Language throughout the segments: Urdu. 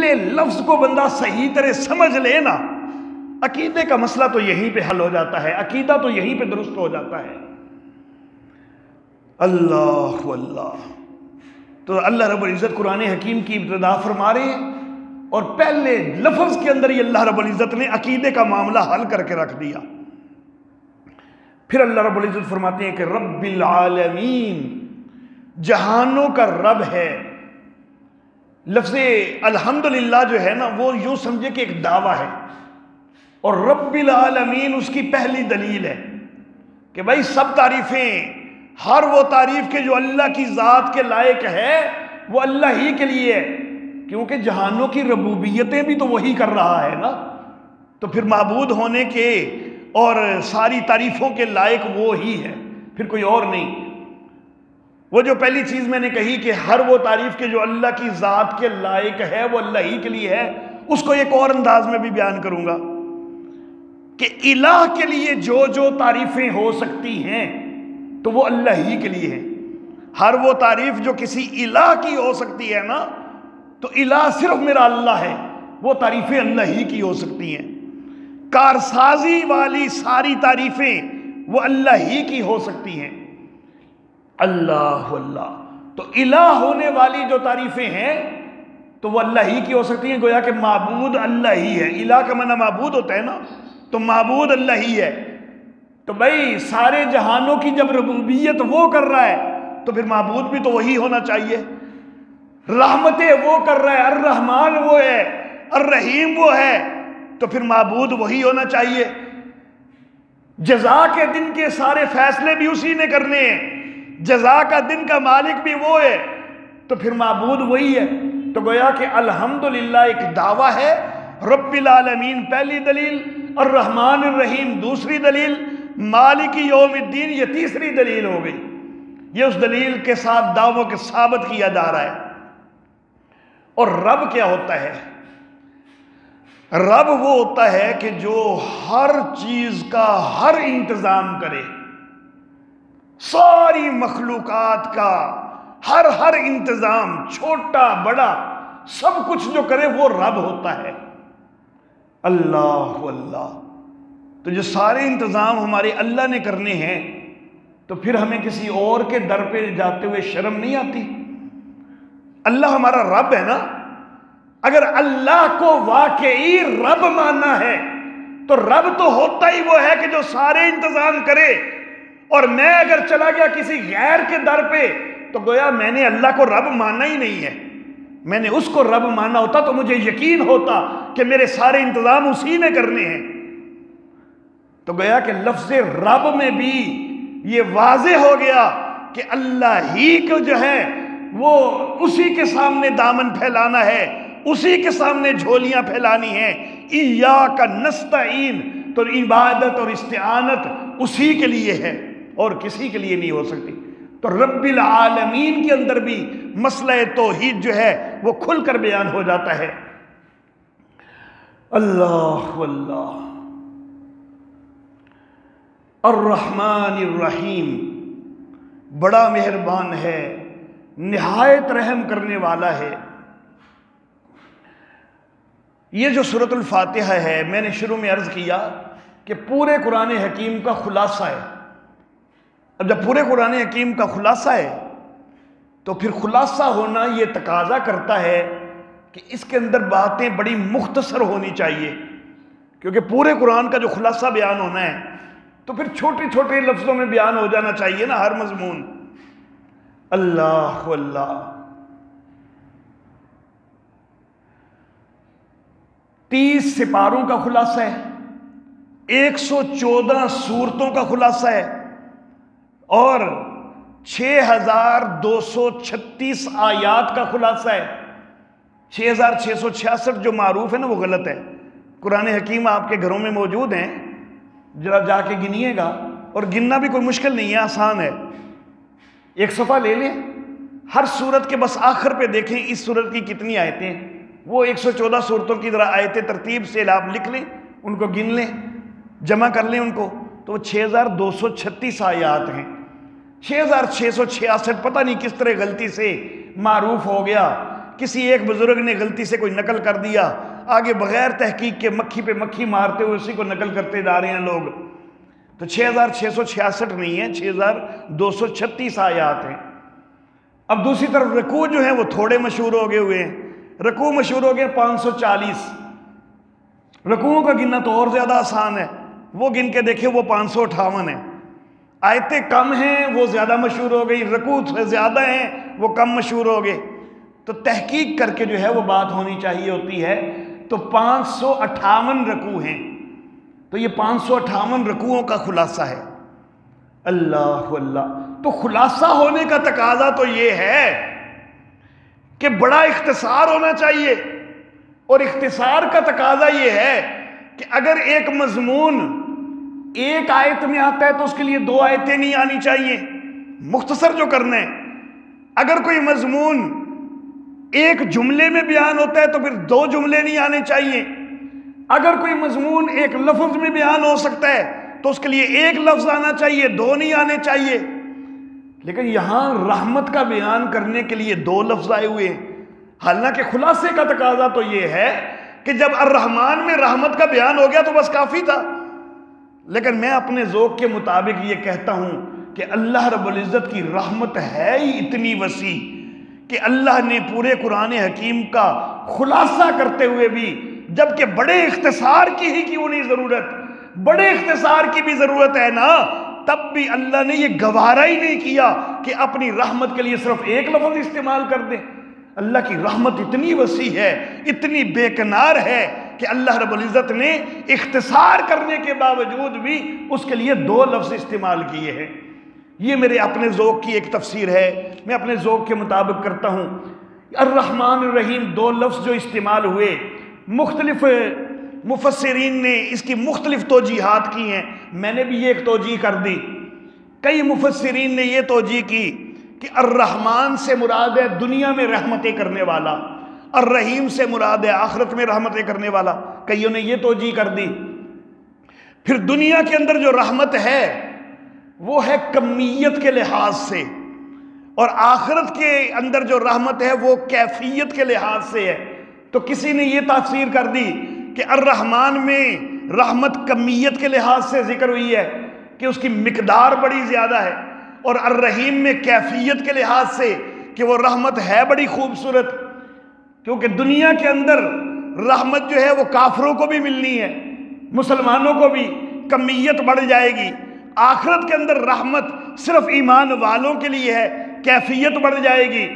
عقیدے لفظ کو بندہ صحیح طرح سمجھ لے نا، عقیدے کا مسئلہ تو یہیں پہ حل ہو جاتا ہے، عقیدہ تو یہیں پہ درست ہو جاتا ہے۔ اللہ اللہ، تو اللہ رب العزت قرآن حکیم کی ابتدا فرما رہے ہیں اور پہلے لفظ کے اندر ہی اللہ رب العزت نے عقیدے کا معاملہ حل کر کے رکھ دیا۔ پھر اللہ رب العزت فرماتے ہیں کہ رب العالمین، جہانوں کا رب ہے۔ لفظ الحمدللہ جو ہے نا وہ یوں سمجھے کہ ایک دعویٰ ہے، اور رب العالمین اس کی پہلی دلیل ہے کہ بھائی سب تعریفیں، ہر وہ تعریف کے جو اللہ کی ذات کے لائق ہے وہ اللہ ہی کے لیے ہے، کیونکہ جہانوں کی ربوبیتیں بھی تو وہی کر رہا ہے نا، تو پھر معبود ہونے کے اور ساری تعریفوں کے لائق وہ ہی ہے، پھر کوئی اور نہیں۔ وہ جو پہلی چیز میں نے کہی کہ ہر وہ تعریف کے جو اللہ کی ذات کے لائق ہے وہ اللہ ہی کے لیے ہے، اس کو ایک اور انداز میں بھی بیان کروں گا کہ الہ کے لیے جو جو تعریفیں ہو سکتی ہیں تو وہ اللہ ہی کے لیے ہے۔ ہر وہ تعریف جو کسی الہ کی ہو سکتی ہے نا، تو الہ صرف میرا اللہ ہے، وہ تعریفیں اللہ ہی کی ہو سکتی ہیں۔ کارسازی والی ساری تعریفیں وہ اللہ ہی کی ہو سکتی ہیں۔ اللہ اللہ، تو الہ ہونے والی جو تعریفیں ہیں تو وہ اللہ ہی کی ہو سکتی ہیں، گویا کہ معبود اللہ ہی ہے۔ الہ کا معنی معبود ہوتا ہے نا، تو معبود اللہ ہی ہے۔ تو بھائی سارے جہانوں کی جب ربوبیت وہ کر رہا ہے تو پھر معبود بھی تو وہی ہونا چاہیے۔ رحمتیں وہ کر رہا ہے، الرحمن وہ ہے، الرحیم وہ ہے، تو پھر معبود وہی ہونا چاہیے۔ جزا کے دن کے سارے فیصلے بھی اسی نے کرنے ہیں، جزا کا دن کا مالک بھی وہ ہے، تو پھر معبود وہی ہے۔ تو گویا کہ الحمدللہ ایک دعویٰ ہے، رب العالمین پہلی دلیل، الرحمن الرحیم دوسری دلیل، مالک یوم الدین یہ تیسری دلیل ہو گئی۔ یہ اس دلیل کے ساتھ دعووں کے ثابت کیا جا رہا ہے۔ اور رب کیا ہوتا ہے؟ رب وہ ہوتا ہے کہ جو ہر چیز کا ہر انتظام کرے، ساری مخلوقات کا ہر انتظام، چھوٹا بڑا سب کچھ جو کرے وہ رب ہوتا ہے۔ اللہ اللہ، تو جو سارے انتظام ہمارے اللہ نے کرنے ہیں تو پھر ہمیں کسی اور کے در پہ جاتے ہوئے شرم نہیں آتی؟ اللہ ہمارا رب ہے نا، اگر اللہ کو واقعی رب ماننا ہے تو رب تو ہوتا ہی وہ ہے کہ جو سارے انتظام کرے، اور میں اگر چلا گیا کسی غیر کے در پہ تو گویا میں نے اللہ کو رب ماننا ہی نہیں ہے۔ میں نے اس کو رب ماننا ہوتا تو مجھے یقین ہوتا کہ میرے سارے انتظام اسی نے کرنے ہیں۔ تو گویا کہ لفظ رب میں بھی یہ واضح ہو گیا کہ اللہ ہی کو جو ہے وہ اسی کے سامنے دامن پھیلانا ہے، اسی کے سامنے جھولیاں پھیلانی ہیں۔ ایاک نستعین، تو عبادت اور استعانت اسی کے لیے ہے اور کسی کے لیے نہیں ہو سکتی۔ تو رب العالمین کے اندر بھی مسئلہ توحید جو ہے وہ کھل کر بیان ہو جاتا ہے۔ اللہ اللہ، الرحمن الرحیم، بڑا مہربان ہے، نہایت رحم کرنے والا ہے۔ یہ جو سورۃ الفاتحہ ہے، میں نے شروع میں عرض کیا کہ پورے قرآن حکیم کا خلاصہ ہے۔ اب جب پورے قرآن حکیم کا خلاصہ ہے تو پھر خلاصہ ہونا یہ تقاضا کرتا ہے کہ اس کے اندر باتیں بڑی مختصر ہونی چاہیے، کیونکہ پورے قرآن کا جو خلاصہ بیان ہونا ہے تو پھر چھوٹے چھوٹے لفظوں میں بیان ہو جانا چاہیے نا ہر مضمون۔ اللہ اللہ، 30 سپاروں کا خلاصہ ہے، 114 سورتوں کا خلاصہ ہے، اور 6236 آیات کا خلاصہ ہے۔ 6666 جو معروف ہے نا وہ غلط ہے۔ قرآن حکیم آپ کے گھروں میں موجود ہیں، ذرا جا کے گنیے گا، اور گننا بھی کوئی مشکل نہیں ہے، آسان ہے۔ ایک صفحہ لے لیں، ہر سورت کے بس آخر پہ دیکھیں اس سورت کی کتنی آیتیں، وہ 114 سورتوں کی ذرا آیتیں ترتیب سے آپ لکھ لیں، ان کو گن لیں، جمع کر لیں ان کو، تو وہ 6236 آیات ہیں۔ 6666 پتہ نہیں کس طرح غلطی سے معروف ہو گیا کسی ایک بزرگ نے غلطی سے کوئی نقل کر دیا، آگے بغیر تحقیق کے مکھی پہ مکھی مارتے ہوئے اسی کو نقل کرتے جا رہے ہیں لوگ۔ تو 6666 نہیں ہے، 6236 آیات ہیں۔ اب دوسری طرف رکوع جو ہیں وہ تھوڑے مشہور ہو گئے ہوئے ہیں، رکوع مشہور ہو گئے 540۔ رکوعوں کا گننا تو اور زیادہ آسان ہے، وہ گن کے دیکھیں وہ 558 ہیں۔ آیتیں کم ہیں وہ زیادہ مشہور ہو گئی، رکوع زیادہ ہیں وہ کم مشہور ہو گئے۔ تو تحقیق کر کے جو ہے وہ بات ہونی چاہیے ہوتی ہے۔ تو 558 رکوع ہیں، تو یہ 558 رکوعوں کا خلاصہ ہے۔ اللہ اللہ، تو خلاصہ ہونے کا تقاضا تو یہ ہے کہ بڑا اختصار ہونا چاہیے، اور اختصار کا تقاضا یہ ہے کہ اگر ایک مضمون ایک آیت میں آتا ہے تو اس کے لیے 2 آیتیں نہیں آنی چاہیے، مختصر جو کرنا ہے۔ اگر کوئی مضمون ایک جملے میں بیان ہوتا ہے تو پھر 2 جملے نہیں آنے چاہیے۔ اگر کوئی مضمون ایک لفظ میں بیان ہو سکتا ہے تو اس کے لیے 1 لفظ آنا چاہیے، 2 نہیں آنے چاہیے۔ لیکن یہاں رحمت کا بیان کرنے کے لیے 2 لفظ آئے ہوئے ہیں، حالانکہ خلاصے کا تقاضا تو یہ ہے کہ جب الرحمن میں رحمت کا بیان ہو گیا تو بس کافی تھا۔ لیکن میں اپنے ذوق کے مطابق یہ کہتا ہوں کہ اللہ رب العزت کی رحمت ہے ہی اتنی وسیع کہ اللہ نے پورے قرآن حکیم کا خلاصہ کرتے ہوئے بھی، جبکہ بڑے اختصار کی ہی کیوں نہیں ضرورت، بڑے اختصار کی بھی ضرورت ہے نا، تب بھی اللہ نے یہ گوارا ہی نہیں کیا کہ اپنی رحمت کے لیے صرف 1 لفظ استعمال کر دیں۔ اللہ کی رحمت اتنی وسیع ہے، اتنی بے کنار ہے کہ اللہ رب العزت نے اختصار کرنے کے باوجود بھی اس کے لیے 2 لفظ استعمال کیے ہیں۔ یہ میرے اپنے ذوق کی ایک تفسیر ہے، میں اپنے ذوق کے مطابق کرتا ہوں۔ الرحمن الرحیم 2 لفظ جو استعمال ہوئے، مختلف مفسرین نے اس کی مختلف توجیحات کی ہیں، میں نے بھی یہ ایک توجیح کر دی۔ کئی مفسرین نے یہ توجیح کی کہ الرحمن سے مراد ہے دنیا میں رحمتیں کرنے والا، الرحیم سے مراد ہے آخرت میں رحمتیں کرنے والا، کئیوں نے یہ توجیح کر دی۔ پھر دنیا کے اندر جو رحمت ہے وہ ہے کمیت کے لحاظ سے، اور آخرت کے اندر جو رحمت ہے وہ کیفیت کے لحاظ سے ہے۔ تو کسی نے یہ تفسیر کر دی کہ الرحمن میں رحمت کمیت کے لحاظ سے ذکر ہوئی ہے کہ اس کی مقدار بڑی زیادہ ہے، اور الرحیم میں کیفیت کے لحاظ سے کہ وہ رحمت ہے بڑی خوبصورت، کیونکہ دنیا کے اندر رحمت جو ہے وہ کافروں کو بھی ملنی ہے، مسلمانوں کو بھی، کمیت بڑھ جائے گی۔ آخرت کے اندر رحمت صرف ایمان والوں کے لیے ہے، کیفیت بڑھ جائے گی۔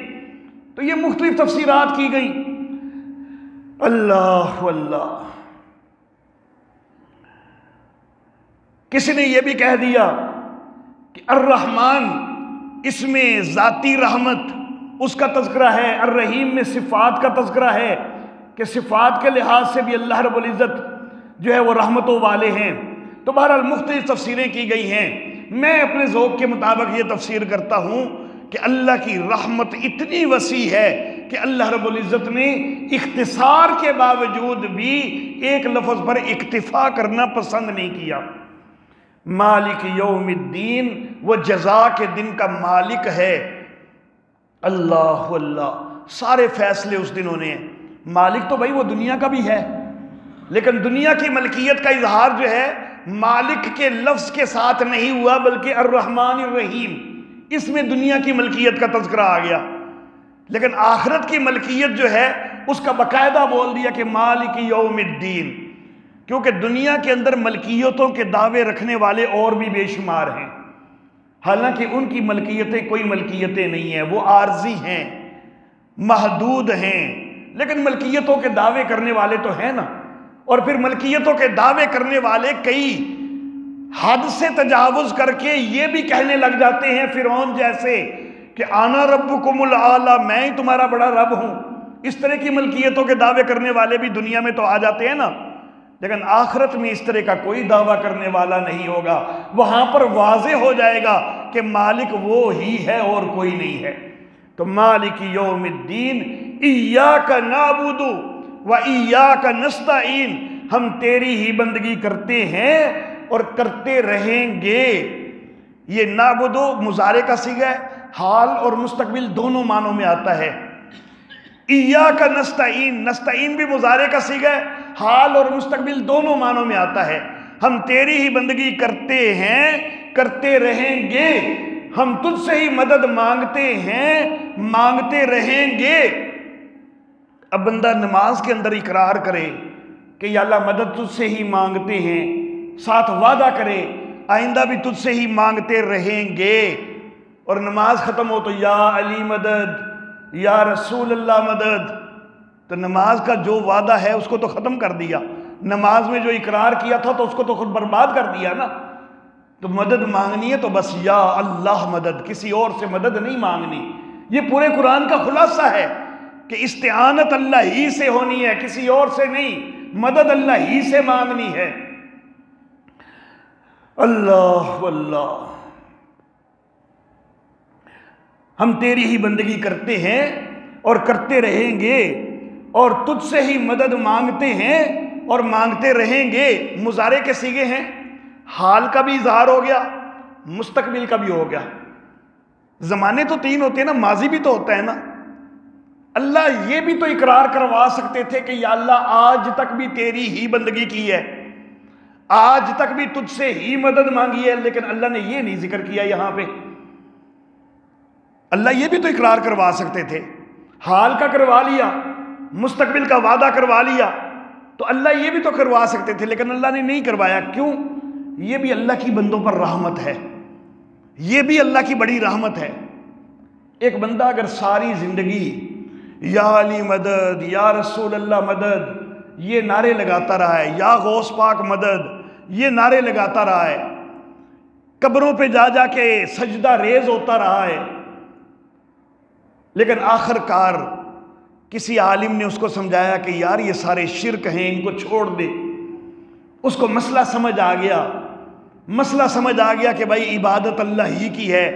تو یہ مختلف تفسیرات کی گئیں۔ اللہ اللہ، کسی نے یہ بھی کہہ دیا کہ الرحمن اس میں ذاتی رحمت اس کا تذکرہ ہے، الرحیم میں صفات کا تذکرہ ہے کہ صفات کے لحاظ سے بھی اللہ رب العزت جو ہے وہ رحمتوں والے ہیں۔ تو بہرحال مختلف تفسیریں کی گئی ہیں، میں اپنے ذوق کے مطابق یہ تفسیر کرتا ہوں کہ اللہ کی رحمت اتنی وسیع ہے کہ اللہ رب العزت نے اختصار کے باوجود بھی 1 لفظ پر اکتفا کرنا پسند نہیں کیا۔ مالک یوم الدین، وہ جزا کے دن کا مالک ہے۔ اللہ اللہ، سارے فیصلے اس دن ہونے ہیں۔ مالک تو بھائی وہ دنیا کا بھی ہے، لیکن دنیا کی ملکیت کا اظہار جو ہے مالک کے لفظ کے ساتھ نہیں ہوا، بلکہ الرحمن الرحیم، اس میں دنیا کی ملکیت کا تذکرہ آ گیا۔ لیکن آخرت کی ملکیت جو ہے اس کا باقاعدہ بول دیا کہ مالک یوم الدین، کیونکہ دنیا کے اندر ملکیتوں کے دعوے رکھنے والے اور بھی بے شمار ہیں، حالانکہ ان کی ملکیتیں کوئی ملکیتیں نہیں ہیں، وہ عارضی ہیں، محدود ہیں، لیکن ملکیتوں کے دعوے کرنے والے تو ہیں نا۔ اور پھر ملکیتوں کے دعوے کرنے والے کئی حد سے تجاوز کر کے یہ بھی کہنے لگ جاتے ہیں فرعون جیسے کہ آنا ربکم الاعلی، میں ہی تمہارا بڑا رب ہوں۔ اس طرح کی ملکیتوں کے دعوے کرنے والے بھی دنیا میں تو آ جاتے ہیں نا، لیکن آخرت میں اس طرح کا کوئی دعویٰ کرنے والا نہیں ہوگا۔ وہاں پر واضح ہو جائے گا کہ مالک وہ ہی ہے اور کوئی نہیں ہے۔ تو مالک یوم الدین، ایاک نعبد و ایاک نستعین، ہم تیری ہی بندگی کرتے ہیں اور کرتے رہیں گے۔ یہ نعبد مضارع کا صیغہ ہے، حال اور مستقبل دونوں معنوں میں آتا ہے۔ ایاک نستعین، نستعین بھی مضارع کا صیغہ ہے، حال اور مستقبل دونوں معنوں میں آتا ہے۔ ہم تیری ہی بندگی کرتے ہیں، کرتے رہیں گے، ہم تجھ سے ہی مدد مانگتے ہیں، مانگتے رہیں گے۔ اب بندہ نماز کے اندر اقرار کرے کہ یا اللہ مدد تجھ سے ہی مانگتے ہیں، ساتھ وعدہ کرے آئندہ بھی تجھ سے ہی مانگتے رہیں گے، اور نماز ختم ہو تو یا علی مدد، یا رسول اللہ مدد، تو نماز کا جو وعدہ ہے اس کو تو ختم کر دیا، نماز میں جو اقرار کیا تھا تو اس کو تو خود برباد کر دیا نا۔ تو مدد مانگنی ہے تو بس یا اللہ مدد، کسی اور سے مدد نہیں مانگنی۔ یہ پورے قرآن کا خلاصہ ہے کہ استعانت اللہ ہی سے ہونی ہے، کسی اور سے نہیں، مدد اللہ ہی سے مانگنی ہے۔ اللہ اللہ، ہم تیری ہی بندگی کرتے ہیں اور کرتے رہیں گے، اور تجھ سے ہی مدد مانگتے ہیں اور مانگتے رہیں گے۔ مضارع کے صیغے ہیں، حال کا بھی اظہار ہو گیا، مستقبل کا بھی ہو گیا۔ زمانے تو تین ہوتے ہیں نا، ماضی بھی تو ہوتا ہے نا۔ اللہ یہ بھی تو اقرار کروا سکتے تھے کہ یا اللہ آج تک بھی تیری ہی بندگی کی ہے، آج تک بھی تجھ سے ہی مدد مانگی ہے، لیکن اللہ نے یہ نہیں ذکر کیا یہاں پہ۔ اللہ یہ بھی تو اقرار کروا سکتے تھے، حال کا کروا لیا، مستقبل کا وعدہ کروا لیا، تو اللہ یہ بھی تو کروا سکتے تھے، لیکن اللہ نے نہیں کروایا۔ کیوں؟ یہ بھی اللہ کی بندوں پر رحمت ہے، یہ بھی اللہ کی بڑی رحمت ہے۔ ایک بندہ اگر ساری زندگی یا علی مدد، یا رسول اللہ مدد یہ نعرے لگاتا رہا ہے، یا غوث پاک مدد یہ نعرے لگاتا رہا ہے، قبروں پہ جا جا کے سجدہ ریز ہوتا رہا ہے، لیکن آخر کار کسی عالم نے اس کو سمجھایا کہ یار یہ سارے شرک ہیں، ان کو چھوڑ دے۔ اس کو مسئلہ سمجھ آ گیا، مسئلہ سمجھ آ گیا کہ بھائی عبادت اللہ ہی کی ہے،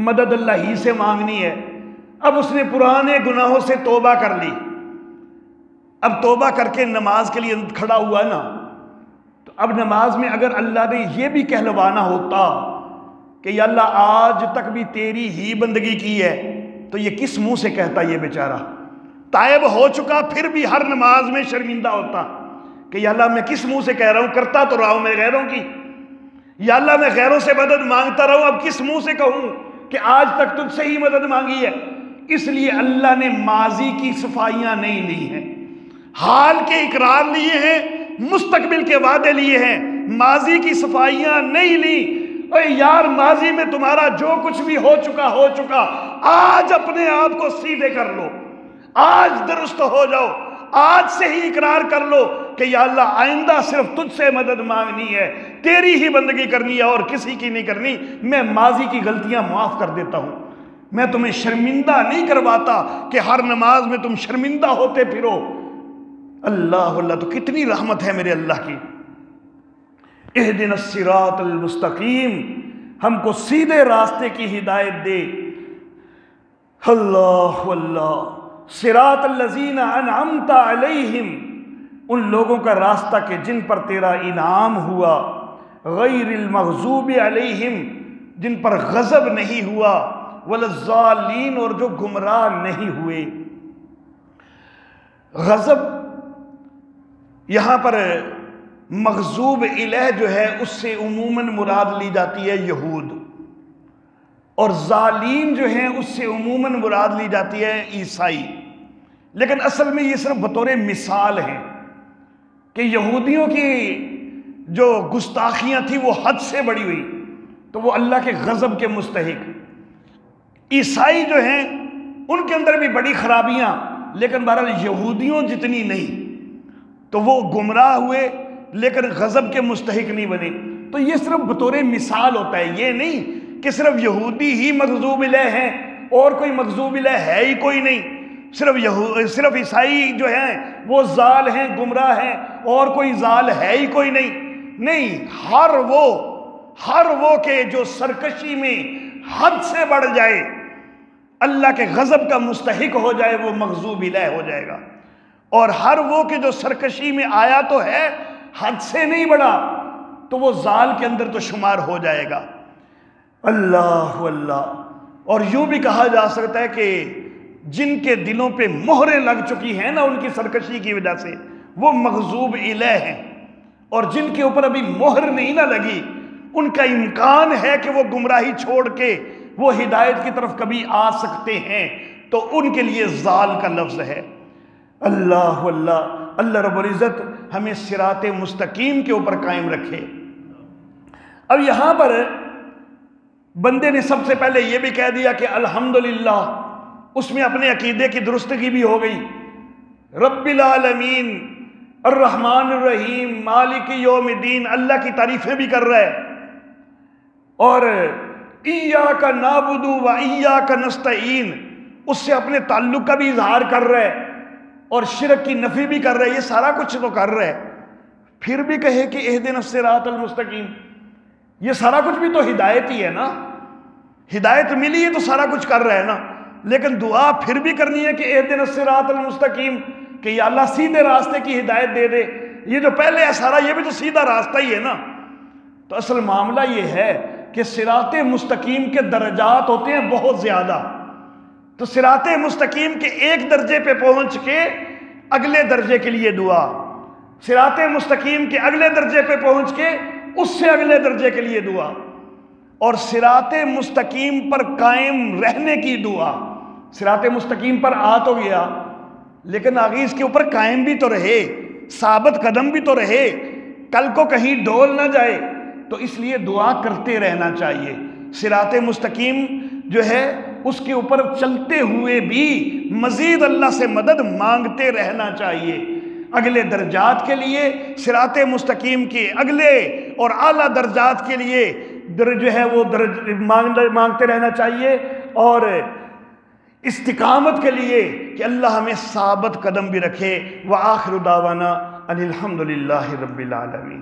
مدد اللہ ہی سے مانگنی ہے۔ اب اس نے پرانے گناہوں سے توبہ کر لی، اب توبہ کر کے نماز کے لیے کھڑا ہوا نا، تو اب نماز میں اگر اللہ نے یہ بھی کہلوانا ہوتا کہ یا اللہ آج تک بھی تیری ہی بندگی کی ہے، تو یہ کس منہ سے کہتا؟ یہ بیچارہ تائب ہو چکا پھر بھی ہر نماز میں شرمندہ ہوتا کہ یا اللہ میں کس منہ سے کہہ رہا ہوں، کرتا تو رہا ہوں میں غیروں کی، یا اللہ میں غیروں سے مدد مانگتا رہا ہوں، اب کس منہ سے کہوں کہ آج تک تجھ سے ہی مدد مانگی ہے۔ اس لیے اللہ نے ماضی کی صفائیاں نہیں لی ہیں، حال کے اقرار لیے ہیں، مستقبل کے وعدے لیے ہیں، ماضی کی صفائیاں نہیں لی۔ اے یار ماضی میں تمہارا جو کچھ بھی ہو چکا، آج اپنے آپ کو سیدھے کر لو، آج درست ہو جاؤ، آج سے ہی اقرار کر لو کہ یا اللہ آئندہ صرف تجھ سے مدد مانگنی ہے، تیری ہی بندگی کرنی ہے اور کسی کی نہیں کرنی۔ میں ماضی کی غلطیاں معاف کر دیتا ہوں، میں تمہیں شرمندہ نہیں کرواتا کہ ہر نماز میں تم شرمندہ ہوتے پھرو۔ اللہ اللہ، تو کتنی رحمت ہے میرے اللہ کی۔ اہدنا الصراط المستقیم، ہم کو سیدھے راستے کی ہدایت دے۔ اللہ اللہ، صراط الذین انعمت علیہم، ان لوگوں کا راستہ کہ جن پر تیرا انعام ہوا، غیر المغضوب علیہم، جن پر غضب نہیں ہوا، ولا الضالین، اور جو گمراہ نہیں ہوئے۔ غضب یہاں پر مغضوب الیہ جو ہے اس سے عموماً مراد لی جاتی ہے یہود، اور ظالین جو ہیں اس سے عموماً مراد لی جاتی ہے عیسائی، لیکن اصل میں یہ صرف بطور مثال ہیں کہ یہودیوں کی جو گستاخیاں تھیں وہ حد سے بڑی ہوئی تو وہ اللہ کے غضب کے مستحق۔ عیسائی جو ہیں ان کے اندر بھی بڑی خرابیاں، لیکن بہرحال یہودیوں جتنی نہیں، تو وہ گمراہ ہوئے لیکن غضب کے مستحق نہیں بنے۔ تو یہ صرف بطور مثال ہوتا ہے، یہ نہیں کہ صرف یہودی ہی مغضوب الیہ ہیں اور کوئی مغضوب الیہ ہے ہی کوئی نہیں، صرف عیسائی جو ہیں وہ ضال ہیں، گمراہ ہیں، اور کوئی ضال ہے ہی کوئی نہیں، ہر وہ کہ جو سرکشی میں حد سے بڑھ جائے، اللہ کے غضب کا مستحق ہو جائے، وہ مغضوب الیہ ہو جائے گا، اور ہر وہ کہ جو سرکشی میں آیا تو ہے حد سے نہیں بڑھا تو وہ ضال کے اندر تو شمار ہو جائے گا۔ اللہ اللہ، اور یوں بھی کہا جا سکتا ہے کہ جن کے دلوں پہ مہریں لگ چکی ہیں نا ان کی سرکشی کی وجہ سے، وہ مغضوب علیہ ہیں، اور جن کے اوپر ابھی مہر نہیں نہ لگی ان کا امکان ہے کہ وہ گمراہی چھوڑ کے وہ ہدایت کی طرف کبھی آ سکتے ہیں، تو ان کے لیے ضال کا لفظ ہے۔ اللہ اللہ رب العزت ہمیں صراط مستقیم کے اوپر قائم رکھے۔ اب یہاں پر بندے نے سب سے پہلے یہ بھی کہہ دیا کہ الحمدللہ، اس میں اپنے عقیدے کی درستگی بھی ہو گئی، رب العالمین الرحمن الرحیم مالک یوم الدین، اللہ کی تعریفیں بھی کر رہا ہے، اور ایاک نعبد و ایاک نستعین، اس سے اپنے تعلق کا بھی اظہار کر رہا ہے اور شرک کی نفی بھی کر رہا ہے، یہ سارا کچھ تو کر رہا ہے، پھر بھی کہے کہ اہدنا الصراط المستقیم، یہ سارا کچھ بھی تو ہدایت ہی ہے نا، ہدایت ملی ہے تو سارا کچھ کر رہا ہے نا، لیکن دعا پھر بھی کرنی ہے کہ اہدنا الصراط المستقیم، کہ یا اللہ سیدھے راستے کی ہدایت دے دے، یہ جو پہلے ہے سارا یہ بھی تو سیدھا راستہ ہی ہے نا۔ تو اصل معاملہ یہ ہے کہ صراط مستقیم کے درجات ہوتے ہیں بہت زیادہ، تو صراط مستقیم کے ایک درجے پہ پہنچ کے اگلے درجے کے لیے دعا، صراط مستقیم کے اگلے درجے پہ پہنچ کے اس سے اگلے درجے کے لیے دعا، اور صراط مستقیم پر قائم رہنے کی دعا۔ صراط مستقیم پر آ تو گیا لیکن آگے اس کے اوپر قائم بھی تو رہے، ثابت قدم بھی تو رہے، کل کو کہیں ڈول نہ جائے، تو اس لیے دعا کرتے رہنا چاہیے۔ صراط مستقیم جو ہے اس کے اوپر چلتے ہوئے بھی مزید اللہ سے مدد مانگتے رہنا چاہیے۔ اگلے درجات کے لیے صراط مستقیم کے اگلے اور اعلیٰ درجات کے لیے جو ہے وہ مانگتے رہنا چاہیے، اور استقامت کے لیے کہ اللہ ہمیں ثابت قدم بھی رکھے۔ وآخر دعوانا ان الحمدللہ رب العالمین۔